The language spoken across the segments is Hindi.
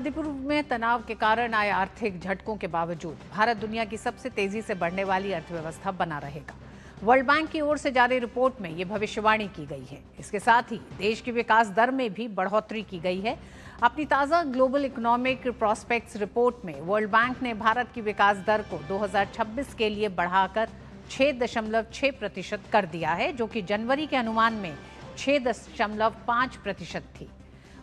पूर्व में तनाव के कारण आए आर्थिक झटकों के बावजूद भारत दुनिया की सबसे तेजी से बढ़ने वाली अर्थव्यवस्था बना रहेगा। वर्ल्ड बैंक की ओर से जारी रिपोर्ट में ये भविष्यवाणी की गई है। इसके साथ ही देश की विकास दर में भी बढ़ोतरी की गई है। अपनी ताज़ा ग्लोबल इकोनॉमिक प्रॉस्पेक्ट्स रिपोर्ट में वर्ल्ड बैंक ने भारत की विकास दर को 2026 के लिए बढ़ाकर 6.6% कर दिया है, जो कि जनवरी के अनुमान में 6.5% थी।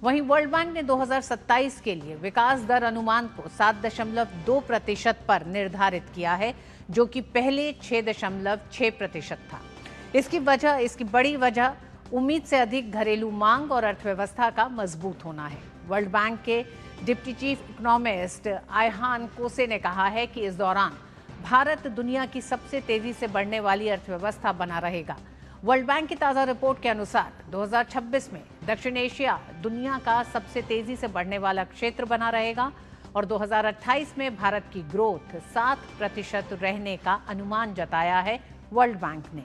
वहीं वर्ल्ड बैंक ने 2027 के लिए विकास दर अनुमान को 7.2% पर निर्धारित किया है, जो कि पहले 6.6% था। इसकी बड़ी वजह उम्मीद से अधिक घरेलू मांग और अर्थव्यवस्था का मजबूत होना है। वर्ल्ड बैंक के डिप्टी चीफ इकोनॉमिस्ट आयहान कोसे ने कहा है कि इस दौरान भारत दुनिया की सबसे तेजी से बढ़ने वाली अर्थव्यवस्था बना रहेगा। वर्ल्ड बैंक की ताज़ा रिपोर्ट के अनुसार 2026 में दक्षिण एशिया दुनिया का सबसे तेजी से बढ़ने वाला क्षेत्र बना रहेगा और 2028 में भारत की ग्रोथ 7% रहने का अनुमान जताया है वर्ल्ड बैंक ने।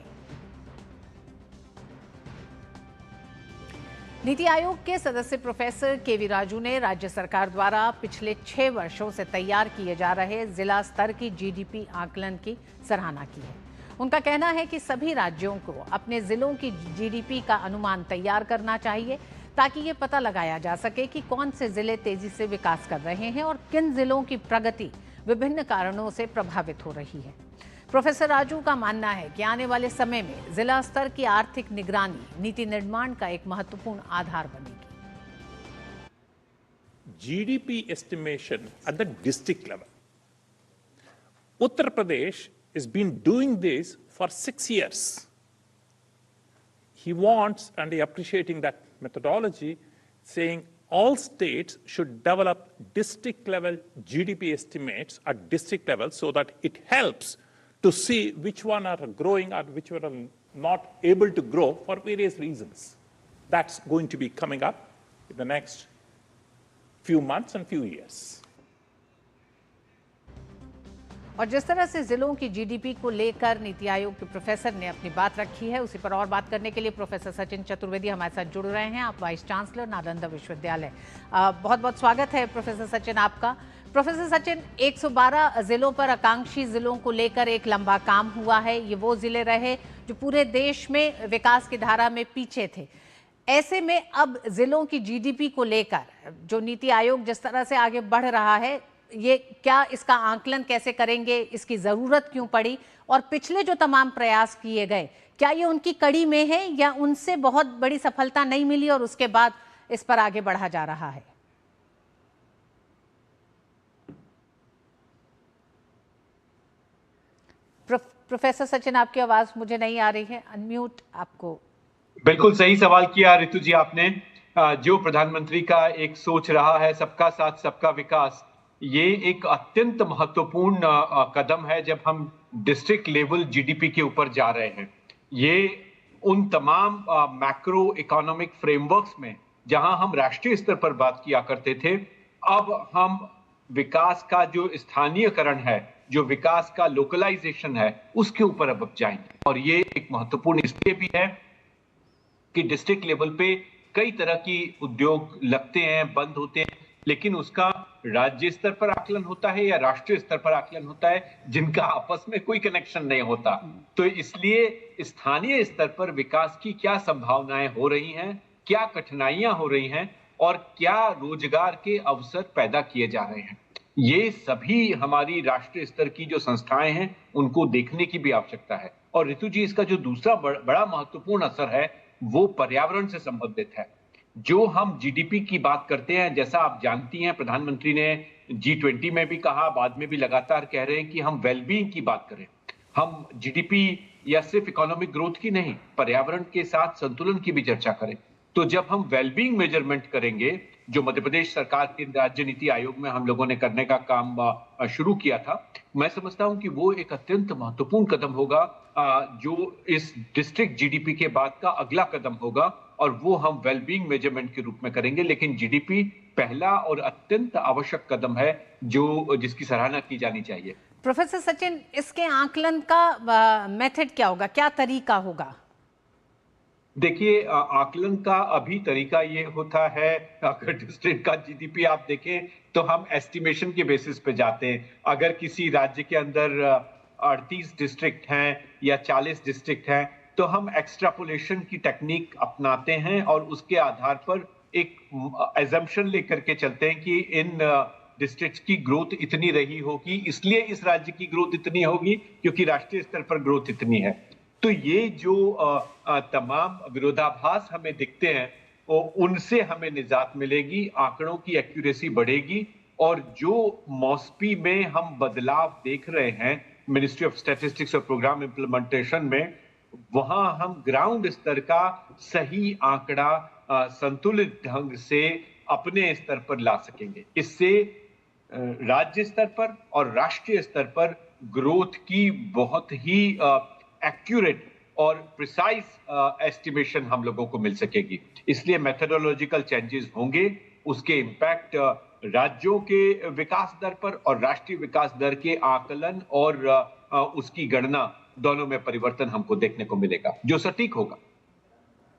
नीति आयोग के सदस्य प्रोफेसर केवी राजू ने राज्य सरकार द्वारा पिछले 6 वर्षों से तैयार किए जा रहे जिला स्तर की जीडीपी आकलन की सराहना की है। उनका कहना है कि सभी राज्यों को अपने जिलों की जीडीपी का अनुमान तैयार करना चाहिए, ताकि ये पता लगाया जा सके कि कौन से जिले तेजी से विकास कर रहे हैं और किन जिलों की प्रगति विभिन्न कारणों से प्रभावित हो रही है। प्रोफेसर राजू का मानना है कि आने वाले समय में जिला स्तर की आर्थिक निगरानी नीति निर्माण का एक महत्वपूर्ण आधार बनेगी। GDP estimation at the district level. Uttar Pradesh has been doing this for 6 years. He wants, and appreciating that methodology, saying all states should develop district level GDP estimates at district level so that it helps to see which one are growing or which one are not able to grow for various reasons. That's going to be coming up in the next few months and few years. और जिस तरह से जिलों की जीडीपी को लेकर नीति आयोग के प्रोफेसर ने अपनी बात रखी है, उसी पर और बात करने के लिए प्रोफेसर सचिन चतुर्वेदी हमारे साथ जुड़ रहे हैं। आप वाइस चांसलर नालंदा विश्वविद्यालय। बहुत बहुत स्वागत है प्रोफेसर सचिन आपका। प्रोफेसर सचिन, 112 जिलों पर आकांक्षी जिलों को लेकर एक लंबा काम हुआ है। ये वो जिले रहे जो पूरे देश में विकास की धारा में पीछे थे। ऐसे में अब जिलों की जीडीपी को लेकर जो नीति आयोग जिस तरह से आगे बढ़ रहा है, ये क्या इसका आकलन कैसे करेंगे, इसकी ज़रूरत क्यों पड़ी, और पिछले जो तमाम प्रयास किए गए, क्या ये उनकी कड़ी में है या उनसे बहुत बड़ी सफलता नहीं मिली और उसके बाद इस पर आगे बढ़ा जा रहा है? प्रोफेसर सचिन, आपकी आवाज़ मुझे नहीं आ रही है, अनम्यूट आपको। बिल्कुल सही सवाल किया ऋतु जी आपने। जो प्रधानमंत्री का एक सोच रहा है, सबका साथ सबका विकास, ये एक अत्यंत महत्वपूर्ण कदम है जब हम डिस्ट्रिक्ट लेवल जीडीपी के ऊपर जा रहे हैं। ये उन तमाम मैक्रो इकोनॉमिक फ्रेमवर्क्स में जहां हम राष्ट्रीय स्तर पर बात किया करते थे, अब हम विकास का जो स्थानीयकरण है, जो विकास का लोकलाइजेशन है, उसके ऊपर अब जाएंगे। और ये एक महत्वपूर्ण इसलिए भी है कि डिस्ट्रिक्ट लेवल पे कई तरह की उद्योग लगते हैं, बंद होते हैं, लेकिन उसका राज्य स्तर पर आकलन होता है या राष्ट्रीय स्तर पर आकलन होता है, जिनका आपस में कोई कनेक्शन नहीं होता। तो इसलिए स्थानीय स्तर पर विकास की क्या संभावनाएं हो रही हैं, क्या कठिनाइयां हो रही हैं और क्या रोजगार के अवसर पैदा किए जा रहे हैं, ये सभी हमारी राष्ट्रीय स्तर की जो संस्थाएं हैं उनको देखने की भी आवश्यकता है। और ऋतु जी, इसका जो दूसरा बड़ा महत्वपूर्ण असर है वो पर्यावरण से संबंधित है। जो हम जीडीपी की बात करते हैं, जैसा आप जानती हैं, प्रधानमंत्री ने G20 में भी कहा, बाद में भी लगातार कह रहे हैं कि हम वेलबींग की बात करें। हम जीडीपी या सिर्फ इकोनॉमिक ग्रोथ की नहीं, पर्यावरण के साथ संतुलन की भी चर्चा करें। तो जब हम वेलबींग मेजरमेंट करेंगे, जो मध्य प्रदेश सरकार के राज्य नीति आयोग में हम लोगों ने करने का काम शुरू किया था, मैं समझता हूं कि वो एक अत्यंत महत्वपूर्ण कदम होगा, जो इस डिस्ट्रिक्ट जीडीपी के बाद का अगला कदम होगा, और वो हम वेलबींग मेजरमेंट के रूप में करेंगे। लेकिन जीडीपी पहला और अत्यंत आवश्यक कदम है जिसकी सराहना की जानी चाहिए। प्रोफेसर सचिन, इसके आकलन का मेथड क्या होगा, क्या तरीका होगा? देखिए, आकलन का अभी तरीका ये होता है, अगर डिस्ट्रिक्ट का जीडीपी आप देखें तो हम एस्टिमेशन के बेसिस पे जाते हैं। अगर किसी राज्य के अंदर 38 डिस्ट्रिक्ट हैं या 40 डिस्ट्रिक्ट हैं, तो हम एक्सट्रापोलेशन की टेक्निक अपनाते हैं और उसके आधार पर एक एजम्पशन लेकर के चलते हैं कि इन डिस्ट्रिक्ट्स की ग्रोथ इतनी रही होगी, इसलिए इस राज्य की ग्रोथ इतनी होगी क्योंकि राष्ट्रीय स्तर पर ग्रोथ इतनी है। तो ये जो तमाम विरोधाभास हमें दिखते हैं, उनसे हमें निजात मिलेगी, आंकड़ों की एक्यूरेसी बढ़ेगी और जो मॉस्पी में हम बदलाव देख रहे हैं मिनिस्ट्री ऑफ स्टैटिस्टिक्स और प्रोग्राम इम्प्लीमेंटेशन में, वहां हम ग्राउंड स्तर का सही आंकड़ा संतुलित ढंग से अपने स्तर पर ला सकेंगे। इससे राज्य स्तर पर और राष्ट्रीय स्तर पर ग्रोथ की बहुत ही एक्यूरेट और प्रिसाइज एस्टिमेशन हम लोगों को मिल सकेगी। इसलिए मेथोडोलॉजिकल चेंजेस होंगे, उसके इम्पैक्ट राज्यों के विकास दर पर और राष्ट्रीय विकास दर के आकलन और उसकी गणना दोनों में परिवर्तन हमको देखने को मिलेगा, जो सटीक होगा।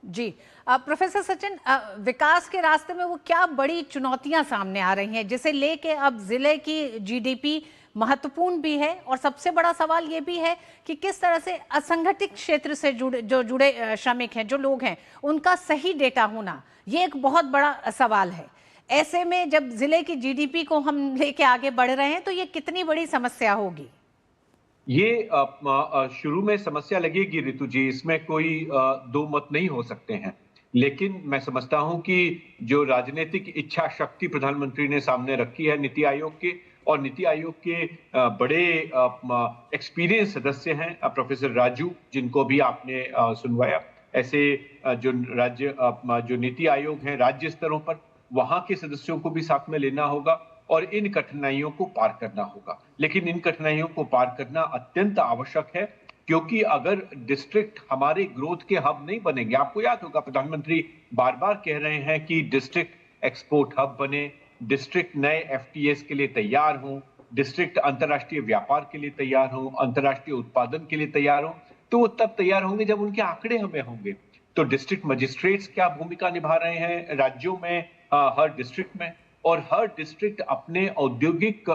जी, प्रोफेसर सचिन, विकास के रास्ते में वो क्या बड़ी चुनौतियां सामने आ रही हैं जिसे लेके अब जिले की जीडीपी महत्वपूर्ण भी है, और सबसे बड़ा सवाल ये भी है कि किस तरह से असंगठित क्षेत्र से जुड़े श्रमिक हैं, जो लोग हैं, उनका सही डेटा होना, ये एक बहुत बड़ा सवाल है। ऐसे में जब जिले की जीडीपी को हम लेके आगे बढ़ रहे हैं तो ये कितनी बड़ी समस्या होगी? ये शुरू में समस्या लगेगी ऋतु जी, इसमें कोई दो मत नहीं हो सकते हैं। लेकिन मैं समझता हूं कि जो राजनीतिक इच्छा शक्ति प्रधानमंत्री ने सामने रखी है नीति आयोग के, और नीति आयोग के बड़े एक्सपीरियंस सदस्य हैं प्रोफेसर राजू, जिनको भी आपने सुनवाया, ऐसे जो नीति आयोग हैं राज्य स्तरों पर, वहां के सदस्यों को भी साथ में लेना होगा और इन कठिनाइयों को पार करना होगा। लेकिन इन कठिनाइयों को पार करना अत्यंत आवश्यक है, क्योंकि अगर डिस्ट्रिक्ट हमारे ग्रोथ के हब नहीं बनेंगे, आपको याद होगा प्रधानमंत्री बार बार कह रहे हैं कि डिस्ट्रिक्ट एक्सपोर्ट हब बने, डिस्ट्रिक्ट नए एफटीएस के लिए तैयार हों, डिस्ट्रिक्ट अंतर्राष्ट्रीय व्यापार के लिए तैयार हों, अंतर्राष्ट्रीय उत्पादन के लिए तैयार हों, तो वो तब तैयार होंगे जब उनके आंकड़े हमें होंगे। तो डिस्ट्रिक्ट मजिस्ट्रेट्स क्या भूमिका निभा रहे हैं राज्यों में, हर डिस्ट्रिक्ट में, और हर डिस्ट्रिक्ट अपने औद्योगिक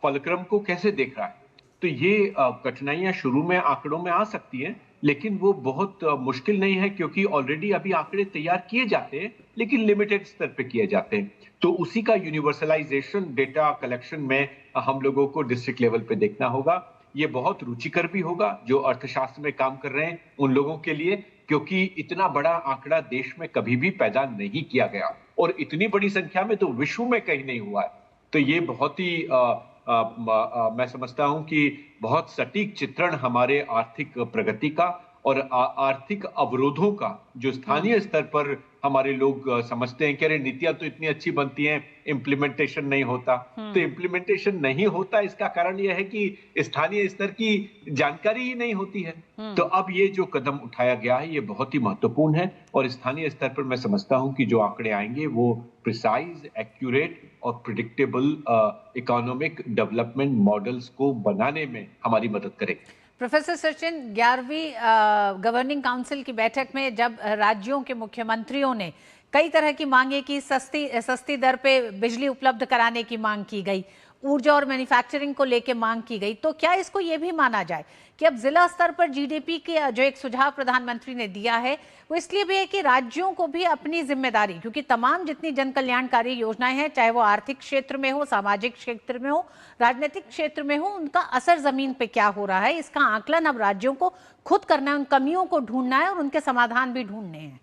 फलक्रम को कैसे देख रहा है। तो ये कठिनाइयां शुरू में आंकड़ों में आ सकती हैं, लेकिन वो बहुत मुश्किल नहीं है, क्योंकि ऑलरेडी अभी आंकड़े तैयार किए जाते हैं, लेकिन लिमिटेड स्तर पे किए जाते हैं। तो उसी का यूनिवर्सलाइजेशन डेटा कलेक्शन में हम लोगों को डिस्ट्रिक्ट लेवल पे देखना होगा। ये बहुत रुचिकर भी होगा जो अर्थशास्त्र में काम कर रहे हैं उन लोगों के लिए, क्योंकि इतना बड़ा आंकड़ा देश में कभी भी पैदा नहीं किया गया और इतनी बड़ी संख्या में तो विश्व में कहीं नहीं हुआ है। तो ये बहुत ही मैं समझता हूं कि बहुत सटीक चित्रण हमारे आर्थिक प्रगति का और आर्थिक अवरोधों का, जो स्थानीय स्तर पर हमारे लोग समझते हैं कि अरे नीतियां तो इतनी अच्छी बनती हैं, इम्प्लीमेंटेशन नहीं होता। तो इम्प्लीमेंटेशन नहीं होता, इसका कारण यह है कि स्थानीय स्तर की जानकारी ही नहीं होती है। तो अब ये जो कदम उठाया गया है ये बहुत ही महत्वपूर्ण है, और स्थानीय स्तर पर मैं समझता हूं कि जो आंकड़े आएंगे वो प्रिसाइज, एक्यूरेट और प्रिडिक्टेबल इकोनॉमिक डेवलपमेंट मॉडल्स को बनाने में हमारी मदद करेंगे। प्रोफेसर सचिन, 11वीं गवर्निंग काउंसिल की बैठक में जब राज्यों के मुख्यमंत्रियों ने कई तरह की मांगे की, सस्ती दर पे बिजली उपलब्ध कराने की मांग की गई, ऊर्जा और मैन्युफैक्चरिंग को लेकर मांग की गई, तो क्या इसको ये भी माना जाए कि अब जिला स्तर पर जीडीपी के जो एक सुझाव प्रधानमंत्री ने दिया है वो इसलिए भी है कि राज्यों को भी अपनी जिम्मेदारी, क्योंकि तमाम जितनी जन कल्याणकारी योजनाएं हैं, चाहे वो आर्थिक क्षेत्र में हो, सामाजिक क्षेत्र में हो, राजनीतिक क्षेत्र में हो, उनका असर जमीन पे क्या हो रहा है, इसका आकलन अब राज्यों को खुद करना है, उन कमियों को ढूंढना है और उनके समाधान भी ढूंढने हैं।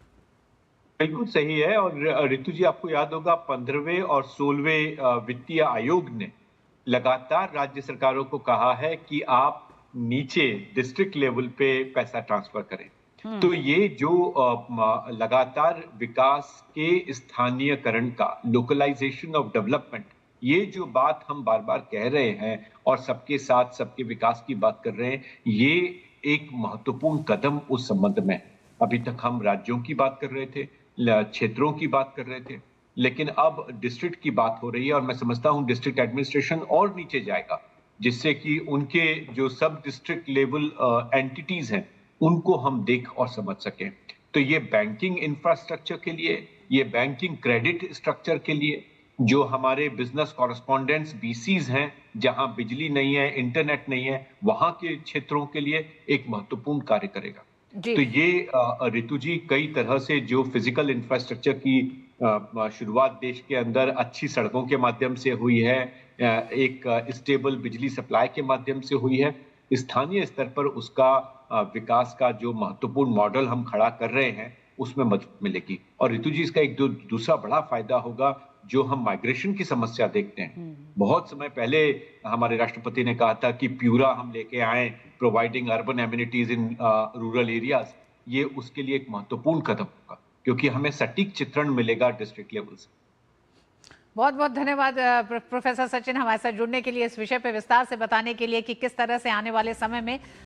बिल्कुल सही है। और ऋतु जी, आपको याद होगा 15वें और 16वें वित्तीय आयोग ने लगातार राज्य सरकारों को कहा है कि आप नीचे डिस्ट्रिक्ट लेवल पे पैसा ट्रांसफर करें। तो ये जो लगातार विकास के स्थानीयकरण का, लोकलाइजेशन ऑफ डेवलपमेंट, ये जो बात हम बार बार कह रहे हैं और सबके साथ सबके विकास की बात कर रहे हैं, ये एक महत्वपूर्ण कदम उस संबंध में। अभी तक हम राज्यों की बात कर रहे थे, क्षेत्रों की बात कर रहे थे, लेकिन अब डिस्ट्रिक्ट की बात हो रही है, और मैं समझता हूं डिस्ट्रिक्ट एडमिनिस्ट्रेशन और नीचे जाएगा, जिससे कि उनके जो सब डिस्ट्रिक्ट लेवल एंटिटीज हैं उनको हम देख और समझ सकें। तो ये बैंकिंग इंफ्रास्ट्रक्चर के लिए, ये बैंकिंग क्रेडिट स्ट्रक्चर के लिए, जो हमारे बिजनेस कॉरेस्पॉन्डेंट्स बीसीज हैं, जहां बिजली नहीं है, इंटरनेट नहीं है, वहां के क्षेत्रों के लिए एक महत्वपूर्ण कार्य करेगा। जी तो ये रितु जी कई तरह से जो फिजिकल इंफ्रास्ट्रक्चर की शुरुआत देश के अंदर अच्छी सड़कों के माध्यम से हुई है, एक स्टेबल बिजली सप्लाई के माध्यम से हुई है, स्थानीय स्तर पर उसका विकास का जो महत्वपूर्ण मॉडल हम खड़ा कर रहे हैं उसमें मदद मिलेगी। और रितु जी इसका एक दूसरा बड़ा फायदा होगा, जो हम माइग्रेशन की समस्या देखते हैं। बहुत समय पहले हमारे राष्ट्रपति ने कहा था कि प्यूरा हम लेके आए, providing urban amenities in rural areas. ये उसके लिए एक महत्वपूर्ण कदम होगा, क्योंकि हमें सटीक चित्रण मिलेगा डिस्ट्रिक्ट लेवल से। बहुत बहुत धन्यवाद प्रोफेसर सचिन, हमारे साथ जुड़ने के लिए, इस विषय पे विस्तार से बताने के लिए कि किस तरह से आने वाले समय में